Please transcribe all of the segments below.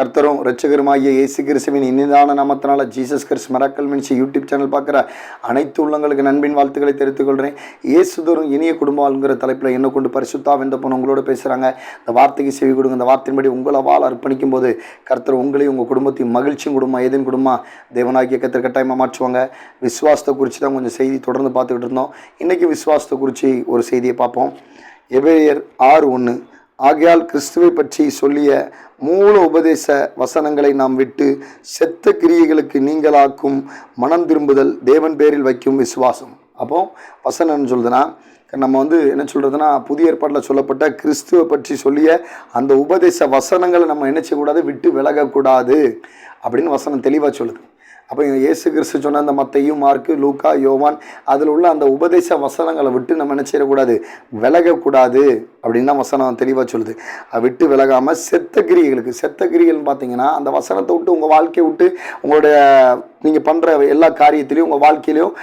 கர்த்தரும் இரட்சகருமாகிய இயேசு கிறிஸ்துவின் இனிதான நாமத்தினால Jesus Christ miracle ministry YouTube channel பார்க்குற அனைத்து உள்ளங்களுக்கு நண்பின் வாழ்த்துக்களை தெரிவித்துக் கொள்கிறேன். இயேசுதரும் இனிய குடும்பம்ங்கிற தலைப்பில் என்ன கொண்டு பரிசுத்தா வென்ற பொண்ணு உங்களோட பேசுகிறாங்க. இந்த வார்த்தைக்கு செவி கொடுங்க. இந்த வார்த்தையின்படி உங்களை வாழ அர்ப்பணிக்கும் போது கர்த்தர் உங்களையும் உங்கள் குடும்பத்தையும் மகிழ்ச்சியும் குடும்பம் ஏதேன் குடும்பம் தேவனாகிய கர்த்தர் கட்டாயமாக மாற்றுவாங்க. விசுவாசத்தை குறித்து தான் கொஞ்சம் செய்தி தொடர்ந்து பார்த்துக்கிட்டு இருந்தோம். இன்றைக்கி விசுவாசத்தை குறித்து ஒரு செய்தியை பார்ப்போம். எபிரேயர் 6:1 ஆகையால் கிறிஸ்துவை பற்றி சொல்லிய மூல உபதேச வசனங்களை நாம் விட்டு செத்த கிரியைகளுக்கு நீங்களாக்கும் மனம் திரும்புதல் தேவன் பேரில் வைக்கும் விசுவாசம். அப்போ வசனம்னு சொல்லுதுன்னா நம்ம என்ன சொல்கிறதுனா புதிய ஏற்பாட்டில் சொல்லப்பட்ட கிறிஸ்துவை பற்றி சொல்லிய அந்த உபதேச வசனங்களை நம்ம என்ன செய்யக்கூடாது, விட்டு விலகக்கூடாது அப்படின்னு வசனம் தெளிவாக சொல்லுது. அப்போ இயேசு கிறிஸ்து சொன்ன அந்த மத்தேயு, மார்க்கு, லூக்கா, யோவான் அதில் உள்ள அந்த உபதேச வசனங்களை விட்டு நம்ம என்ன செய்யக்கூடாது, விலகக்கூடாது அப்படின்னு தான் வசனம் தெளிவாக சொல்லுது. அதை விட்டு விலகாமல் செத்த கிரியைகள்னு பார்த்தீங்கன்னா அந்த வசனத்தை விட்டு உங்கள் வாழ்க்கையை விட்டு உங்களுடைய நீங்கள் பண்ணுற எல்லா காரியத்திலையும் உங்கள் வாழ்க்கையிலையும்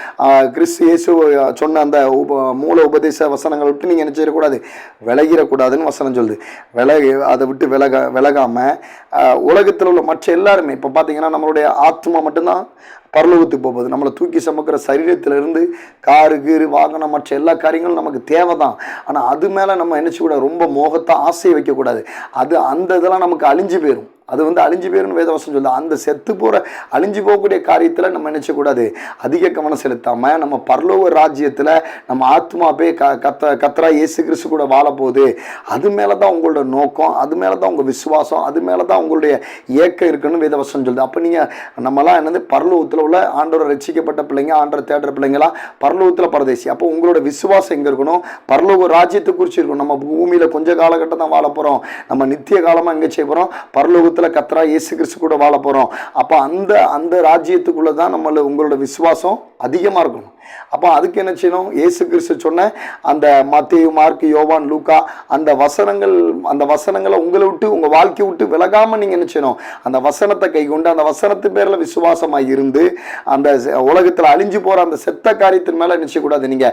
கிறிஸ்து இயேசு சொன்ன அந்த மூல உபதேச வசனங்களை விட்டு நீங்கள் என்ன செய்யக்கூடாது, விலகிடக்கூடாதுன்னு வசனம் சொல்லுது. அதை விட்டு விலகாமல் உலகத்தில் உள்ள மற்ற எல்லாருமே இப்போ பார்த்தீங்கன்னா நம்மளுடைய ஆத்மா மட்டும்தான் பரலோகத்துக்கு போகுது. நம்மளை தூக்கி சுமக்கிற சரீரத்திலிருந்து காரு கீறு வாகனம் மற்ற எல்லா காரியங்களும் நமக்கு தேவை தான். ஆனால் அது மேலே நம்ம என்ன செய்யக்கூடாது, ரொம்ப மோகத்தை ஆசையை வைக்கக்கூடாது. அந்த இதெல்லாம் நமக்கு அழிஞ்சு போயிடும். அது அழிஞ்சு போயிருன்னு வேதவசனம் சொல்லுது. அந்த செத்து போகிற அழிஞ்சு போகக்கூடிய காரியத்தில் நம்ம நினச்சக்கூடாது, அதிக கவனம் செலுத்தாமல் நம்ம பரலோக ராஜ்யத்தில் நம்ம ஆத்மா போய் கத்தரா இயேசு கிறிஸ்து கூட வாழ போகுது. அது மேலே தான் உங்களோட நோக்கம், அது மேலே தான் உங்கள் விசுவாசம், அது மேலே தான் உங்களுடைய ஏக்கம் இருக்குன்னு வேதவசனம் சொல்லுது. அப்போ நீங்கள் நம்மலாம் பரலோகத்தில் உள்ள ஆண்டவரை ரட்சிக்கப்பட்ட பிள்ளைங்க, ஆண்டவரை தேடுற பிள்ளைங்களாம் பரலோகத்தில் பரதேசி. அப்போ உங்களோட விசுவாசம் எங்கே இருக்கணும், பரலோக ராஜ்யத்தை குறித்து இருக்கணும். நம்ம பூமியில் கொஞ்ச காலகட்டம் தான் வாழ போகிறோம், நம்ம நித்திய காலமாக எங்கே செய்ய போகிறோம், பரலோக கத்தரா இயேசு கிறிஸ்து கூட வாழ போறோம். அப்ப அந்த ராஜ்யத்துக்குள்ள தான் உங்களோட விசுவாசம் அதிகமா இருக்கணும். அப்போ அதுக்கு என்ன செய்யணும், இயேசு கிறிஸ்து சொன்ன அந்த மத்தேயு, மார்க்கு, யோவான், லூக்கா அந்த வசனங்களை உங்களை விட்டு உங்க வாழ்க்கையை விட்டு விலகாம நீங்க என்ன செய்யணும், அந்த வசனத்தை கை கொண்டு அந்த வசனத்து பேர்ல விசுவாசமாக இருந்து அந்த உலகத்துல அழிஞ்சு போற அந்த செத்த காரியத்தின் மேல என்ன செய்யக்கூடாது, நீங்க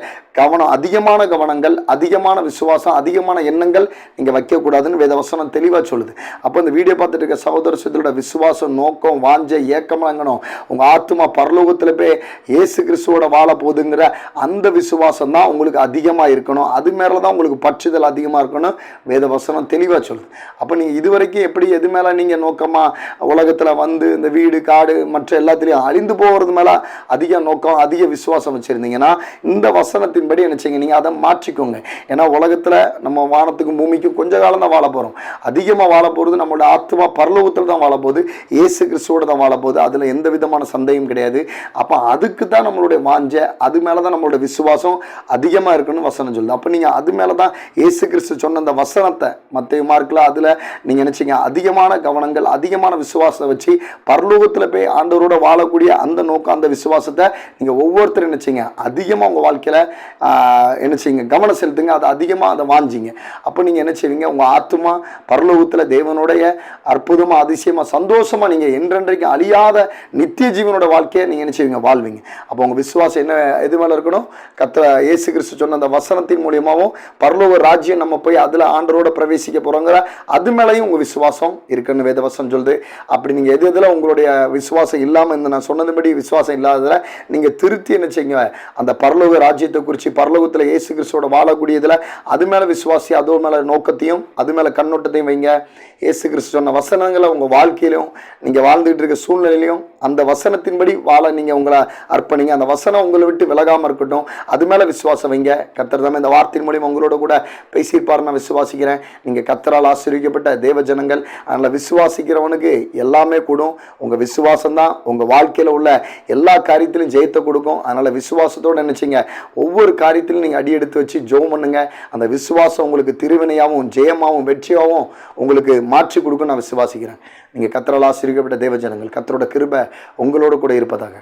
அதிகமான கவனங்கள், அதிகமான விசுவாசம், அதிகமான எண்ணங்கள் நீங்க வைக்கக்கூடாதுன்னு வேத வசனம் தெளிவா சொல்லுது. அப்போ இந்த வீடியோ பார்த்துட்டு இருக்க சகோதர சகோதரியோட விசுவாசம், நோக்கம், வாஞ்ச, ஏக்கமாங்கணும். உங்க ஆத்துமா பரலோகத்துல போய் இயேசு கிறிஸ்துவோட வாழ போதுங்கிற அந்த விசுவாசம் தான் உங்களுக்கு அதிகமாக இருக்கணும். அது மேலே தான் உங்களுக்கு பற்றுதல் அதிகமாக இருக்கணும் வேத வசனம் தெளிவாக சொல்லுது. அப்போ நீங்கள் இதுவரைக்கும் எப்படி எது மேலே நீங்கள் நோக்கமாக உலகத்தில் இந்த வீடு காடு மற்ற எல்லாத்துலேயும் அழிந்து போகிறது மேலே அதிக நோக்கம், அதிக விசுவாசம் வச்சுருந்தீங்கன்னா இந்த வசனத்தின்படி என்ன செய்யுங்க, நீங்கள் அதை மாற்றிக்கோங்க. ஏன்னா உலகத்தில் நம்ம வானத்துக்கும் பூமிக்கும் கொஞ்ச காலம் தான் வாழ போகிறோம். அதிகமாக வாழ போகிறது நம்மளோட ஆத்மா பரலோகத்தில் தான் வாழ போகுது, இயேசு கிறிஸ்துவோட தான் வாழ போகுது. அதில் எந்த விதமான சந்தேகம் கிடையாது. அப்போ அதுக்கு தான் நம்மளுடைய வாஞ்ச, அது மேலே தான் நம்மளோட விசுவாசம் அதிகமாக இருக்குன்னு வசனம் சொல்லுது. அப்போ நீங்கள் அது மேலே தான் இயேசு கிறிஸ்து சொன்ன அந்த வசனத்தை மத்தேயு, மார்க்கில் அதில் நீங்கள் நினச்சிங்க அதிகமான கவனங்கள், அதிகமான விசுவாசத்தை வச்சு பரலோகத்தில் போய் ஆண்டவரோட வாழக்கூடிய அந்த நோக்கம், அந்த விசுவாசத்தை நீங்கள் ஒவ்வொருத்தரும் நினச்சிங்க அதிகமாக உங்கள் வாழ்க்கையில் என்ன செய்யுங்க, கவனம் செலுத்துங்க, அது அதிகமாக அதை வாஞ்சிங்க. அப்போ நீங்கள் என்ன செய்வீங்க, உங்கள் ஆத்துமா பரலோகத்தில் தேவனுடைய அற்புதமாக, அதிசயமாக, சந்தோஷமாக நீங்கள் என்றென்றைக்கு அழியாத நித்திய ஜீவனோட வாழ்க்கையை நீங்கள் என்ன செய்வீங்க, வாழ்வீங்க. அப்போ உங்கள் விசுவாசம் என்ன எது மேலே இருக்கணும், இயேசு கிறிஸ்து சொன்ன அந்த வசனத்தின் மூலியமாகவும் பரலோக ராஜ்யம் நம்ம போய் அதில் ஆண்டரோட பிரவேசிக்க போகிறோங்கிற அது மேலேயும் உங்கள் விசுவாசம் இருக்குன்னு வேதவசனம் சொல்லுது. அப்படி நீங்கள் எதில் உங்களுடைய விசுவாசம் இல்லாமல் இந்த நான் சொன்னதுபடி விசுவாசம் இல்லாததில் நீங்கள் திருத்தி என்ன செய்யுங்க, அந்த பரலோக ராஜ்யத்தை குறித்து பரலோகத்தில் இயேசு கிறிஸ்துவோட வாழக்கூடியதில் அது மேலே விசுவாசி, அதோ மேலே நோக்கத்தையும் அது மேலே கண்ணோட்டத்தையும் வைங்க. இயேசு கிறிஸ்து சொன்ன வசனங்களை உங்கள் வாழ்க்கையிலையும் நீங்கள் வாழ்ந்துகிட்டு இருக்க சூழ்நிலையிலையும் அந்த வசனத்தின்படி வாழ நீங்கள் உங்களை அர்ப்பணிங்க. அந்த வசனம் உங்களை விட்டு விலகாமல் இருக்கட்டும், அது மேலே விசுவாசம் வைங்க. கர்த்தர் தான் இந்த வார்த்தையின் மூலியம் உங்களோட கூட பேசியிருப்பார், நான் விசுவாசிக்கிறேன். நீங்கள் கர்த்தரால் ஆசீர்வதிக்கப்பட்ட தேவ ஜனங்கள். அதனால் விசுவாசிக்கிறவனுக்கு எல்லாமே கூடும். உங்கள் விசுவாசம் தான் உங்கள் வாழ்க்கையில் உள்ள எல்லா காரியத்திலும் ஜெயத்தை கொடுக்கும். அதனால் விசுவாசத்தோடு நினச்சிங்க, ஒவ்வொரு காரியத்திலும் நீங்கள் அடி எடுத்து வச்சு ஜெபம் பண்ணுங்க. அந்த விசுவாசம் உங்களுக்கு திருவினையாகவும் ஜெயமாகவும் வெற்றியாகவும் உங்களுக்கு மாற்றி கொடுக்கும் நான் விசுவாசிக்கிறேன். நீங்கள் கர்த்தரால் ஆசீர்வதிக்கப்பட்ட தேவ ஜனங்கள். கர்த்தரோட கிருபை உங்களோட கூட இருப்பதாக.